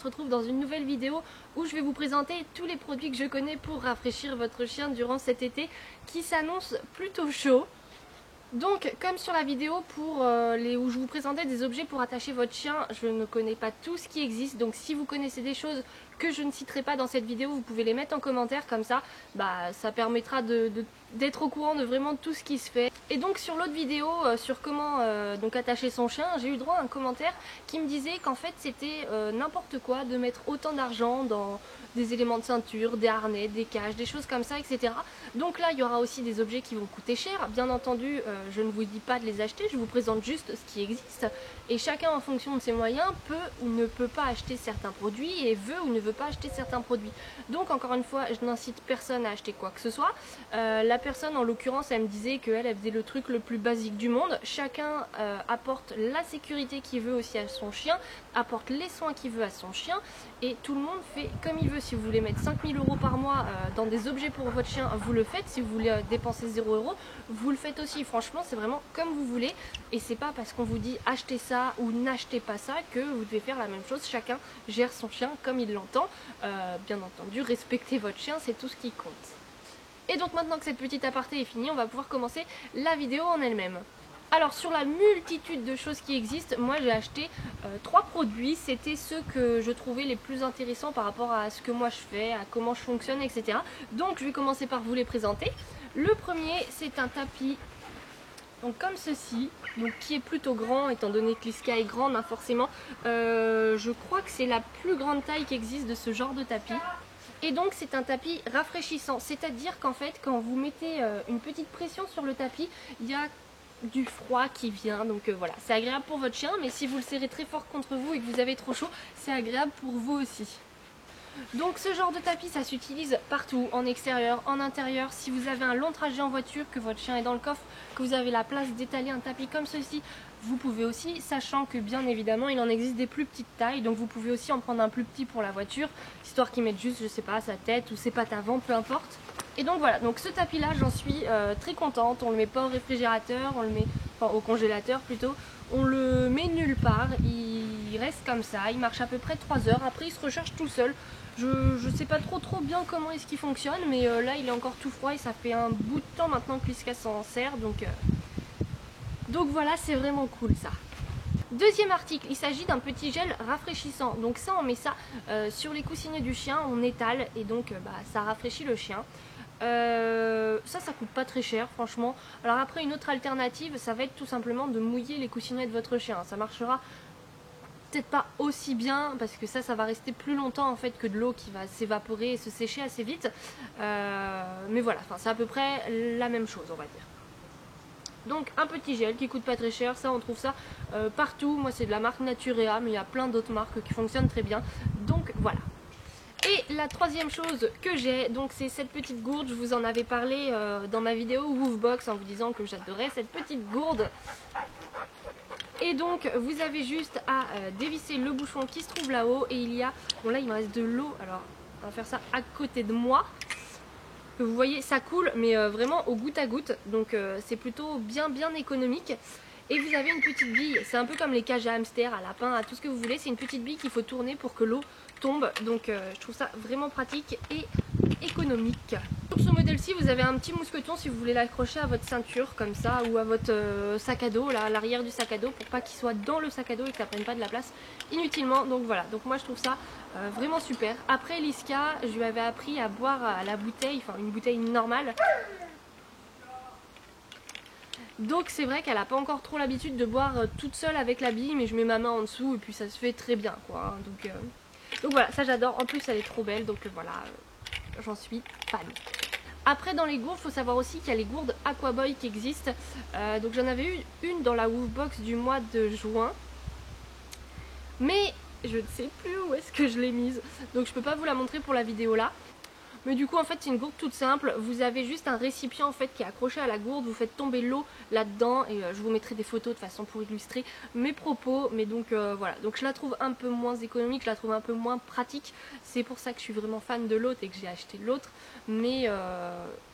se retrouve dans une nouvelle vidéo où je vais vous présenter tous les produits que je connais pour rafraîchir votre chien durant cet été qui s'annonce plutôt chaud. Donc comme sur la vidéo où je vous présentais des objets pour attacher votre chien, je ne connais pas tout ce qui existe, donc si vous connaissez des choses que je ne citerai pas dans cette vidéo, vous pouvez les mettre en commentaire, comme ça ça permettra d'être au courant de vraiment tout ce qui se fait. Et donc sur l'autre vidéo sur comment donc attacher son chien, j'ai eu droit à un commentaire qui me disait qu'en fait c'était n'importe quoi de mettre autant d'argent dans des éléments de ceinture, des harnais, des cages, des choses comme ça, etc. Donc là il y aura aussi des objets qui vont coûter cher, bien entendu je ne vous dis pas de les acheter, je vous présente juste ce qui existe et chacun en fonction de ses moyens peut ou ne peut pas acheter certains produits et veut ou ne veut pas acheter certains produits. Donc encore une fois je n'incite personne à acheter quoi que ce soit. La personne en l'occurrence elle me disait qu'elle faisait le truc le plus basique du monde, chacun apporte la sécurité qu'il veut aussi à son chien, apporte les soins qu'il veut à son chien et tout le monde fait comme il veut. Si vous voulez mettre 5000 € par mois dans des objets pour votre chien, vous le faites. Si vous voulez dépenser 0 €, vous le faites aussi. Franchement c'est vraiment comme vous voulez et c'est pas parce qu'on vous dit achetez ça ou n'achetez pas ça que vous devez faire la même chose. Chacun gère son chien comme il l'entend. Bien entendu respectez votre chien, c'est tout ce qui compte. Et donc maintenant que cette petite aparté est finie, on va pouvoir commencer la vidéo en elle-même. Alors sur la multitude de choses qui existent, moi j'ai acheté 3 produits, c'était ceux que je trouvais les plus intéressants par rapport à ce que moi je fais, à comment je fonctionne, etc. Donc je vais commencer par vous les présenter. Le premier c'est un tapis donc comme ceci, donc qui est plutôt grand étant donné que Liska est grande forcément. Je crois que c'est la plus grande taille qui existe de ce genre de tapis. Et donc c'est un tapis rafraîchissant, c'est-à-dire qu'en fait quand vous mettez une petite pression sur le tapis, il y a du froid qui vient, donc voilà, c'est agréable pour votre chien, mais si vous le serrez très fort contre vous et que vous avez trop chaud, c'est agréable pour vous aussi. Donc ce genre de tapis ça s'utilise partout, en extérieur, en intérieur. Si vous avez un long trajet en voiture, que votre chien est dans le coffre, que vous avez la place d'étaler un tapis comme ceci, vous pouvez aussi, sachant que bien évidemment il en existe des plus petites tailles, donc vous pouvez aussi en prendre un plus petit pour la voiture, histoire qu'il mette juste, je sais pas, sa tête ou ses pattes avant, peu importe. Et donc voilà, donc ce tapis là j'en suis très contente, on le met pas au réfrigérateur, on le met, enfin au congélateur plutôt, on le met nulle part, il reste comme ça, il marche à peu près 3 heures, après il se recharge tout seul. Je sais pas trop bien comment est-ce qu'il fonctionne, mais là il est encore tout froid et ça fait un bout de temps maintenant que Liska s'en sert, donc voilà, c'est vraiment cool ça. Deuxième article, il s'agit d'un petit gel rafraîchissant. Donc ça, on met ça sur les coussinets du chien, on étale et donc ça rafraîchit le chien. Ça coûte pas très cher franchement. Alors après une autre alternative, ça va être tout simplement de mouiller les coussinets de votre chien. Ça marchera peut-être pas aussi bien parce que ça va rester plus longtemps en fait que de l'eau qui va s'évaporer et se sécher assez vite. Mais voilà, c'est à peu près la même chose on va dire. Donc un petit gel qui coûte pas très cher, ça on trouve ça partout. Moi c'est de la marque Naturea, mais il y a plein d'autres marques qui fonctionnent très bien. Donc voilà. Et la troisième chose que j'ai, donc c'est cette petite gourde. Je vous en avais parlé dans ma vidéo Woofbox en vous disant que j'adorais cette petite gourde. Et donc vous avez juste à dévisser le bouchon qui se trouve là-haut et il y a, bon là il me reste de l'eau, alors on va faire ça à côté de moi. Vous voyez ça coule mais vraiment au goutte à goutte, donc c'est plutôt bien économique. Et vous avez une petite bille, c'est un peu comme les cages à hamster, à lapin, à tout ce que vous voulez, c'est une petite bille qu'il faut tourner pour que l'eau tombe, donc je trouve ça vraiment pratique et économique. Sur ce modèle-ci vous avez un petit mousqueton si vous voulez l'accrocher à votre ceinture comme ça ou à votre sac à dos, là, à l'arrière du sac à dos pour pas qu'il soit dans le sac à dos et que ça prenne pas de la place inutilement. Donc voilà, donc moi je trouve ça vraiment super. Après Liska, je lui avais appris à boire à la bouteille, enfin une bouteille normale. Donc c'est vrai qu'elle n'a pas encore trop l'habitude de boire toute seule avec la bille, mais je mets ma main en dessous et puis ça se fait très bien quoi. Donc voilà, ça j'adore, en plus elle est trop belle, donc voilà, j'en suis fan. Après dans les gourdes, il faut savoir aussi qu'il y a les gourdes Aquaboy qui existent. Donc j'en avais eu une dans la Woofbox du mois de juin. Mais je ne sais plus où est-ce que je l'ai mise. Donc je peux pas vous la montrer pour la vidéo là. Mais du coup en fait c'est une gourde toute simple, vous avez juste un récipient en fait qui est accroché à la gourde, vous faites tomber l'eau là-dedans et je vous mettrai des photos de façon pour illustrer mes propos. Mais donc voilà, donc je la trouve un peu moins économique, je la trouve un peu moins pratique, c'est pour ça que je suis vraiment fan de l'autre et que j'ai acheté l'autre. Mais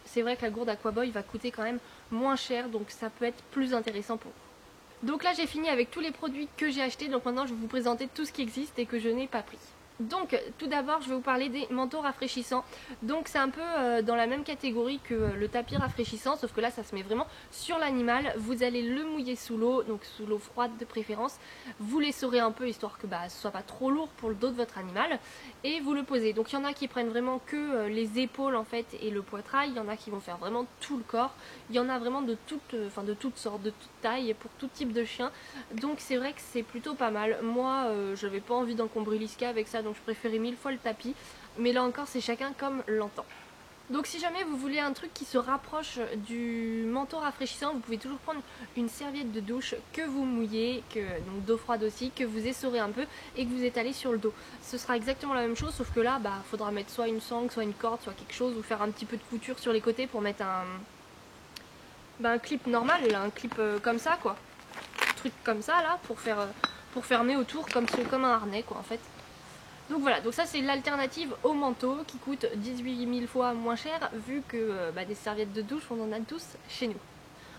c'est vrai que la gourde Aquaboy va coûter quand même moins cher, donc ça peut être plus intéressant pour vous. Donc là j'ai fini avec tous les produits que j'ai achetés, donc maintenant je vais vous présenter tout ce qui existe et que je n'ai pas pris. Donc tout d'abord je vais vous parler des manteaux rafraîchissants. Donc c'est un peu dans la même catégorie que le tapis rafraîchissant, sauf que là ça se met vraiment sur l'animal. Vous allez le mouiller sous l'eau, donc sous l'eau froide de préférence. Vous l'essorez un peu histoire que ce soit pas trop lourd pour le dos de votre animal. Et vous le posez. Donc il y en a qui prennent vraiment que les épaules en fait et le poitrail. Il y en a qui vont faire vraiment tout le corps. Il y en a vraiment de toutes sortes, de toute taille, pour tout type de chien. Donc c'est vrai que c'est plutôt pas mal. Moi je n'avais pas envie d'encombrer Liska avec ça, donc je préférais 1000 fois le tapis, mais là encore c'est chacun comme l'entend. Donc si jamais vous voulez un truc qui se rapproche du manteau rafraîchissant, vous pouvez toujours prendre une serviette de douche que vous mouillez, donc d'eau froide aussi, que vous essorez un peu et que vous étalez sur le dos. Ce sera exactement la même chose, sauf que là faudra mettre soit une sangle, soit une corde, soit quelque chose, ou faire un petit peu de couture sur les côtés pour mettre un clip normal, un clip comme ça quoi, un truc comme ça là, pour fermer autour comme un harnais quoi en fait. Donc voilà, donc ça c'est l'alternative au manteau qui coûte 18 000 fois moins cher vu que des serviettes de douche on en a tous chez nous.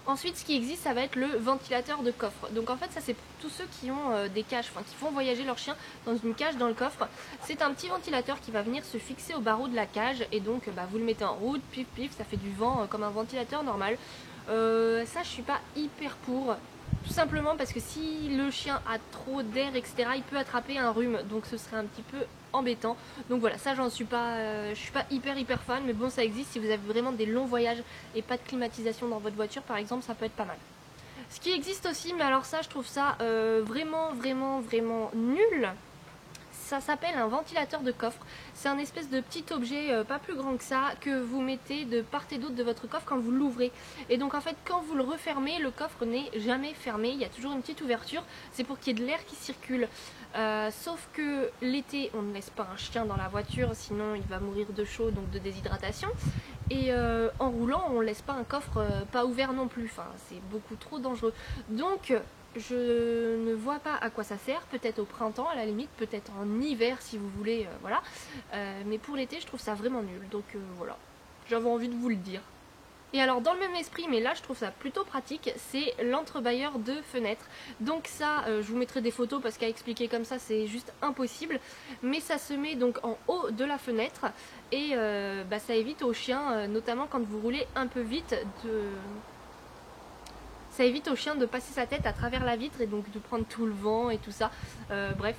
Ensuite ce qui existe ça va être le ventilateur de coffre. Donc en fait ça c'est pour tous ceux qui ont des cages, qui font voyager leur chien dans une cage dans le coffre. C'est un petit ventilateur qui va venir se fixer au barreau de la cage et donc vous le mettez en route, pif pif, ça fait du vent comme un ventilateur normal. Ça je suis pas hyper pour. Tout simplement parce que si le chien a trop d'air etc, il peut attraper un rhume, donc ce serait un petit peu embêtant. Donc voilà, ça je suis pas hyper fan, mais bon ça existe si vous avez vraiment des longs voyages et pas de climatisation dans votre voiture par exemple, ça peut être pas mal. Ce qui existe aussi, mais alors ça je trouve ça vraiment nul. Ça s'appelle un ventilateur de coffre. C'est un espèce de petit objet pas plus grand que ça que vous mettez de part et d'autre de votre coffre quand vous l'ouvrez. Et donc en fait quand vous le refermez, le coffre n'est jamais fermé, il y a toujours une petite ouverture, c'est pour qu'il y ait de l'air qui circule. Sauf que l'été on ne laisse pas un chien dans la voiture, sinon il va mourir de chaud, donc de déshydratation. Et en roulant on laisse pas un coffre pas ouvert non plus, c'est beaucoup trop dangereux. Donc je ne vois pas à quoi ça sert, peut-être au printemps à la limite, peut-être en hiver si vous voulez, voilà. Mais pour l'été je trouve ça vraiment nul, donc voilà, j'avais envie de vous le dire. Et alors dans le même esprit, mais là je trouve ça plutôt pratique, c'est l'entrebâilleur de fenêtre. Donc ça, je vous mettrai des photos parce qu'à expliquer comme ça c'est juste impossible. Mais ça se met donc en haut de la fenêtre et ça évite aux chiens, notamment quand vous roulez un peu vite, ça évite au chien de passer sa tête à travers la vitre et donc de prendre tout le vent et tout ça. Bref,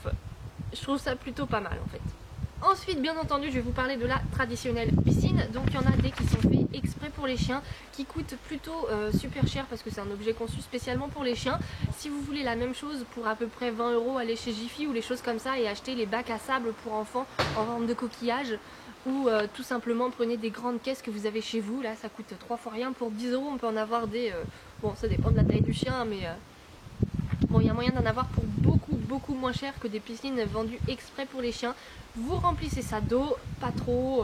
je trouve ça plutôt pas mal en fait. Ensuite, bien entendu, je vais vous parler de la traditionnelle piscine. Donc il y en a des qui sont faits exprès pour les chiens, qui coûtent plutôt super cher parce que c'est un objet conçu spécialement pour les chiens. Si vous voulez la même chose pour à peu près 20 €, allez chez Jiffy ou les choses comme ça et achetez les bacs à sable pour enfants en forme de coquillage. Ou tout simplement prenez des grandes caisses que vous avez chez vous, là ça coûte 3 fois rien, pour 10 € on peut en avoir des, bon ça dépend de la taille du chien mais bon il y a moyen d'en avoir pour beaucoup moins cher que des piscines vendues exprès pour les chiens. Vous remplissez ça d'eau, pas trop,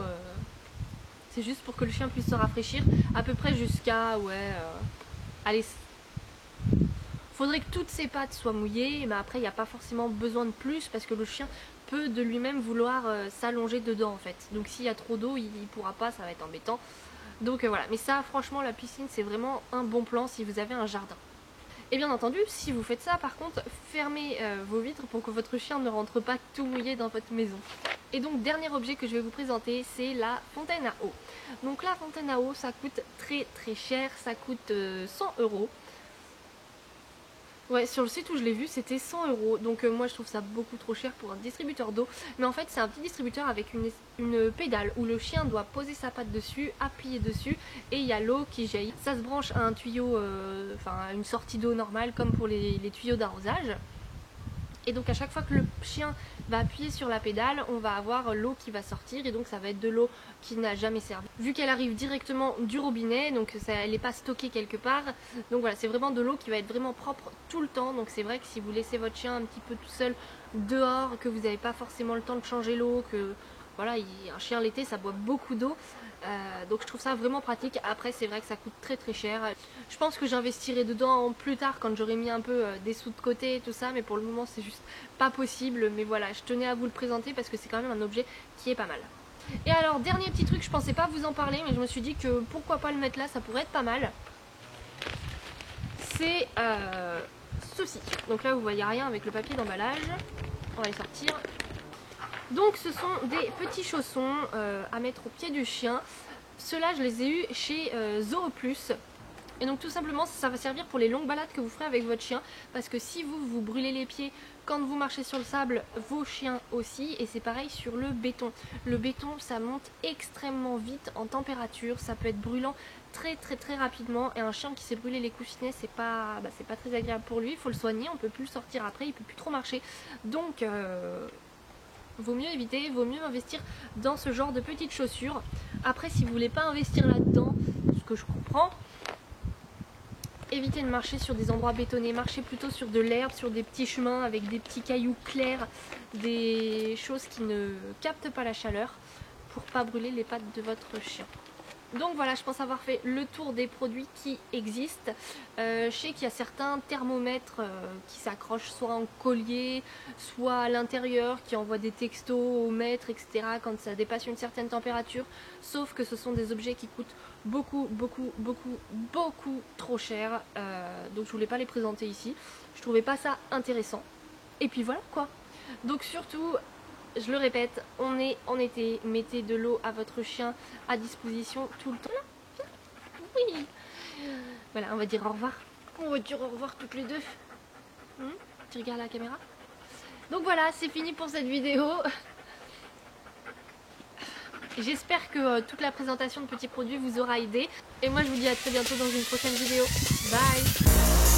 c'est juste pour que le chien puisse se rafraîchir à peu près jusqu'à, allez, faudrait que toutes ses pattes soient mouillées, mais après il n'y a pas forcément besoin de plus parce que le chien peut de lui-même vouloir s'allonger dedans en fait. Donc s'il y a trop d'eau, il pourra pas, ça va être embêtant. Donc voilà, mais ça franchement la piscine c'est vraiment un bon plan si vous avez un jardin. Et bien entendu, si vous faites ça par contre, fermez vos vitres pour que votre chien ne rentre pas tout mouillé dans votre maison. Et donc dernier objet que je vais vous présenter, c'est la fontaine à eau. Donc la fontaine à eau ça coûte très cher, ça coûte 100 €. Ouais, sur le site où je l'ai vu, c'était 100 €. Donc moi je trouve ça beaucoup trop cher pour un distributeur d'eau. Mais en fait c'est un petit distributeur avec une pédale où le chien doit poser sa patte dessus, appuyer dessus et il y a l'eau qui jaillit. Ça se branche à un tuyau, à une sortie d'eau normale comme pour les tuyaux d'arrosage. Et donc à chaque fois que le chien va appuyer sur la pédale, on va avoir l'eau qui va sortir et donc ça va être de l'eau qui n'a jamais servi. Vu qu'elle arrive directement du robinet, donc elle n'est pas stockée quelque part. Donc voilà, c'est vraiment de l'eau qui va être vraiment propre tout le temps. Donc c'est vrai que si vous laissez votre chien un petit peu tout seul dehors, que vous n'avez pas forcément le temps de changer l'eau, que voilà, un chien l'été ça boit beaucoup d'eau. Donc je trouve ça vraiment pratique. Après c'est vrai que ça coûte très cher. Je pense que j'investirai dedans plus tard quand j'aurai mis un peu des sous de côté et tout ça, mais pour le moment c'est juste pas possible. Mais voilà, je tenais à vous le présenter parce que c'est quand même un objet qui est pas mal. Et alors dernier petit truc, je pensais pas vous en parler mais je me suis dit que pourquoi pas le mettre là, ça pourrait être pas mal. C'est ceci. Donc là vous voyez rien avec le papier d'emballage. On va les sortir. Donc ce sont des petits chaussons à mettre au pied du chien. Ceux-là je les ai eus chez Zooplus. Et donc tout simplement ça va servir pour les longues balades que vous ferez avec votre chien. Parce que si vous vous brûlez les pieds quand vous marchez sur le sable, vos chiens aussi. Et c'est pareil sur le béton. Le béton ça monte extrêmement vite en température. Ça peut être brûlant très rapidement. Et un chien qui s'est brûlé les coussinets, c'est pas très agréable pour lui. Il faut le soigner, on peut plus le sortir après, il peut plus trop marcher. Donc vaut mieux éviter, vaut mieux investir dans ce genre de petites chaussures. Après si vous voulez pas investir là-dedans, ce que je comprends, évitez de marcher sur des endroits bétonnés, marchez plutôt sur de l'herbe, sur des petits chemins avec des petits cailloux clairs, des choses qui ne captent pas la chaleur pour pas brûler les pattes de votre chien. Donc voilà, je pense avoir fait le tour des produits qui existent. Je sais qu'il y a certains thermomètres qui s'accrochent soit en collier, soit à l'intérieur, qui envoient des textos au mètre, etc. quand ça dépasse une certaine température. Sauf que ce sont des objets qui coûtent beaucoup trop cher. Donc je voulais pas les présenter ici. Je trouvais pas ça intéressant. Et puis voilà quoi. Donc surtout, je le répète, on est en été, mettez de l'eau à votre chien à disposition tout le temps. Oui. Voilà, on va dire au revoir. On va dire au revoir toutes les deux. Tu regardes la caméra. Donc voilà, c'est fini pour cette vidéo. J'espère que toute la présentation de petits produits vous aura aidé. Et moi je vous dis à très bientôt dans une prochaine vidéo. Bye.